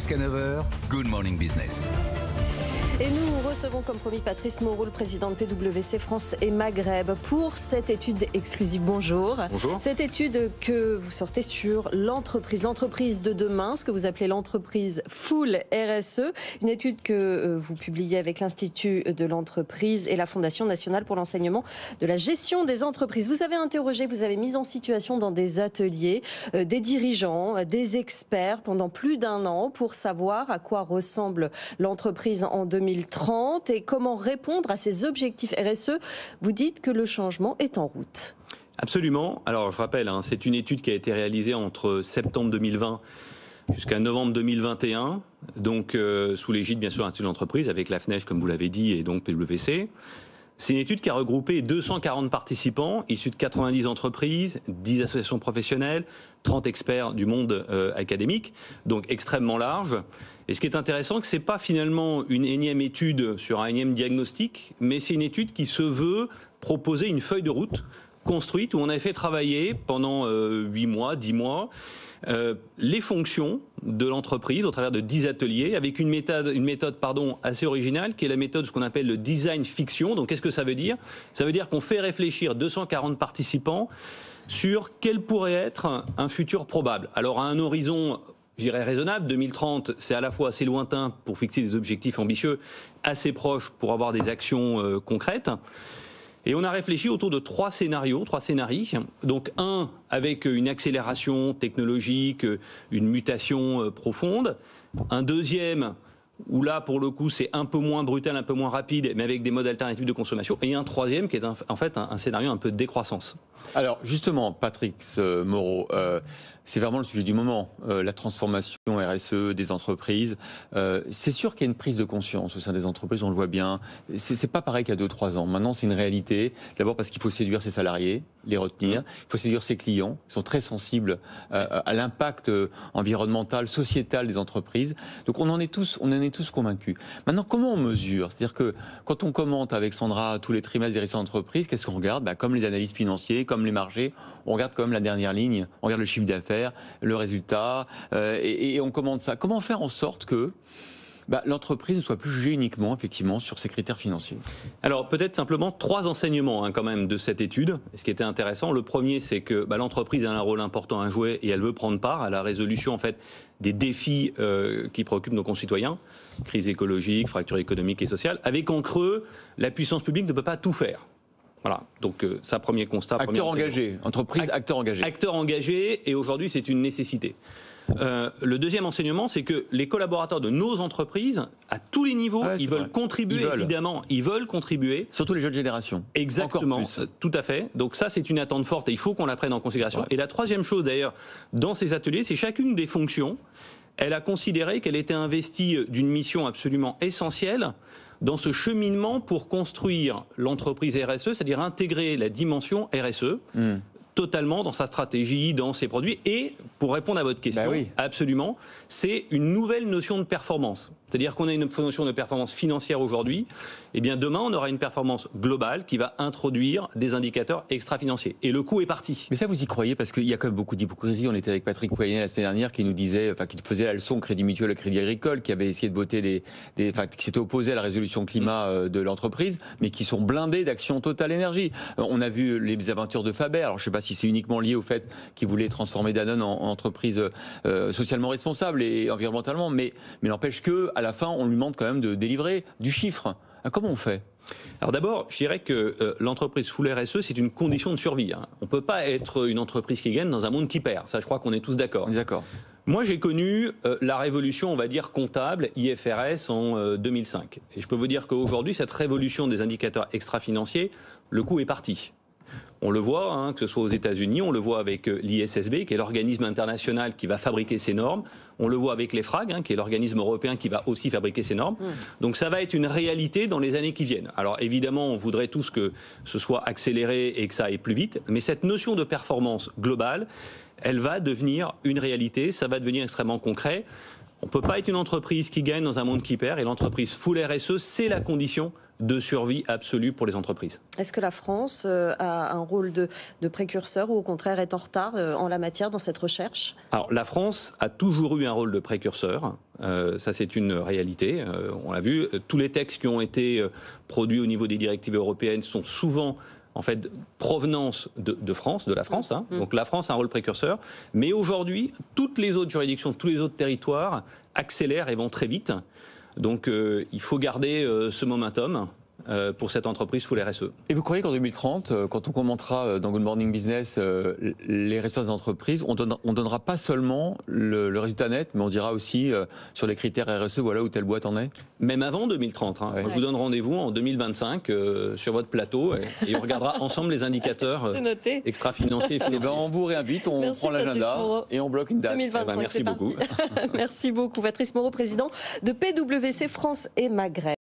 Jusqu'à 9h, Good Morning Business. Et nous recevons comme promis Patrice Moreau, le président de PwC France et Maghreb, pour cette étude exclusive. Bonjour. Bonjour. Cette étude que vous sortez sur l'entreprise de demain, ce que vous appelez l'entreprise full RSE. Une étude que vous publiez avec l'Institut de l'entreprise et la Fondation nationale pour l'enseignement de la gestion des entreprises. Vous avez interrogé, vous avez mis en situation dans des ateliers des dirigeants, des experts pendant plus d'1 an pour savoir à quoi ressemble l'entreprise en 2030 et comment répondre à ces objectifs RSE. Vous dites que le changement est en route. Absolument. Alors je rappelle, c'est une étude qui a été réalisée entre septembre 2020 jusqu'à novembre 2021, donc sous l'égide bien sûr de l'Institut de l'entreprise avec la FNEJ comme vous l'avez dit et donc PwC. C'est une étude qui a regroupé 240 participants issus de 90 entreprises, 10 associations professionnelles, 30 experts du monde académique, donc extrêmement large. Et ce qui est intéressant, c'est que ce n'est pas finalement une énième étude sur un énième diagnostic, mais c'est une étude qui se veut proposer une feuille de route construite où on a fait travailler pendant 8 mois, 10 mois, les fonctions de l'entreprise au travers de 10 ateliers avec une méthode assez originale qui est la méthode ce qu'on appelle le design fiction. Donc qu'est-ce que ça veut dire ? Ça veut dire qu'on fait réfléchir 240 participants sur quel pourrait être un futur probable. Alors à un horizon, je dirais raisonnable, 2030, c'est à la fois assez lointain pour fixer des objectifs ambitieux, assez proche pour avoir des actions concrètes. Et on a réfléchi autour de 3 scénarios. Donc un avec une accélération technologique, une mutation profonde. Un deuxième où là, pour le coup, c'est un peu moins brutal, un peu moins rapide, mais avec des modes alternatifs de consommation. Et un troisième qui est en fait un scénario un peu de décroissance. Alors justement, Patrice Moreau, c'est vraiment le sujet du moment, la transformation RSE des entreprises. C'est sûr qu'il y a une prise de conscience au sein des entreprises, on le voit bien. C'est pas pareil qu'il y a 2-3 ans. Maintenant, c'est une réalité. D'abord parce qu'il faut séduire ses salariés, les retenir. Il faut séduire ses clients, qui sont très sensibles à l'impact environnemental, sociétal des entreprises. Donc on en est tous convaincus. Maintenant, comment on mesure ? C'est-à-dire que quand on commente avec Sandra tous les trimestres des résultats d'entreprise, qu'est-ce qu'on regarde ? Comme les analystes financiers, comme les marchés, on regarde quand même la dernière ligne, on regarde le chiffre d'affaires, le résultat, et on commente ça. Comment faire en sorte que l'entreprise ne soit plus jugée uniquement, effectivement, sur ses critères financiers ? Alors, peut-être simplement 3 enseignements quand même de cette étude. Ce qui était intéressant, le premier, c'est que l'entreprise a un rôle important à jouer et elle veut prendre part à la résolution, en fait, des défis qui préoccupent nos concitoyens. Crise écologique, fracture économique et sociale. Avec en creux, la puissance publique ne peut pas tout faire. Voilà, donc ça, premier constat. Acteur engagé, entreprise, acteur engagé. Acteur engagé, et aujourd'hui, c'est une nécessité. Le deuxième enseignement, c'est que les collaborateurs de nos entreprises, à tous les niveaux, ils veulent contribuer, évidemment. Ils veulent contribuer. Surtout les jeunes générations. Exactement, tout à fait. Donc ça, c'est une attente forte et il faut qu'on la prenne en considération. Ouais. Et la troisième chose, d'ailleurs, dans ces ateliers, c'est chacune des fonctions, elle a considéré qu'elle était investie d'une mission absolument essentielle dans ce cheminement pour construire l'entreprise RSE, c'est-à-dire intégrer la dimension RSE totalement dans sa stratégie, dans ses produits. Et pour répondre à votre question, absolument, c'est une nouvelle notion de performance. C'est-à-dire qu'on a une notion de performance financière aujourd'hui, et bien demain on aura une performance globale qui va introduire des indicateurs extra-financiers. Et le coup est parti. Mais ça vous y croyez ? Parce qu'il y a quand même beaucoup d'hypocrisie. On était avec Patrick Pouyanné la semaine dernière qui nous disait, qui faisait la leçon au Crédit Mutuel, au Crédit Agricole, qui avait essayé de voter qui s'était opposé à la résolution climat de l'entreprise, mais qui sont blindés d'Action Total Énergie. On a vu les aventures de Faber. Alors je ne sais pas si c'est uniquement lié au fait qu'ils voulaient transformer Danone en entreprise socialement responsable et environnementalement, mais n'empêche que à la fin, on lui demande quand même de délivrer du chiffre. Comment on fait ? Alors d'abord, je dirais que l'entreprise full RSE, c'est une condition de survie. On ne peut pas être une entreprise qui gagne dans un monde qui perd. Ça, je crois qu'on est tous d'accord. D'accord. Moi, j'ai connu la révolution, on va dire, comptable, IFRS, en 2005. Et je peux vous dire qu'aujourd'hui, cette révolution des indicateurs extra-financiers, le coup est parti. On le voit, que ce soit aux États-Unis, on le voit avec l'ISSB, qui est l'organisme international qui va fabriquer ces normes. On le voit avec l'EFRAG, qui est l'organisme européen qui va aussi fabriquer ces normes. Donc ça va être une réalité dans les années qui viennent. Alors évidemment, on voudrait tous que ce soit accéléré et que ça aille plus vite, mais cette notion de performance globale, elle va devenir une réalité, ça va devenir extrêmement concret. On ne peut pas être une entreprise qui gagne dans un monde qui perd, et l'entreprise full RSE, c'est la condition de survie absolue pour les entreprises. Est-ce que la France a un rôle de précurseur ou au contraire est en retard en la matière dans cette recherche? Alors la France a toujours eu un rôle de précurseur, ça c'est une réalité, on l'a vu. Tous les textes qui ont été produits au niveau des directives européennes sont souvent en fait provenance de France, de la France. Hein. Donc la France a un rôle précurseur, mais aujourd'hui toutes les autres juridictions, tous les autres territoires accélèrent et vont très vite. Donc il faut garder ce momentum pour cette entreprise full RSE. Et vous croyez qu'en 2030, quand on commentera dans Good Morning Business les résultats des entreprises, on donnera pas seulement le résultat net, mais on dira aussi sur les critères RSE, voilà où telle boîte en est? Même avant 2030. Hein. Ouais. Je vous donne rendez-vous en 2025 sur votre plateau et on regardera ensemble les indicateurs extra-financiers et financiers. Eh ben, on vous réinvite, on prend l'agenda et on bloque une date. 2025, merci beaucoup. Merci beaucoup. Patrice Moreau, président de PwC France et Maghreb.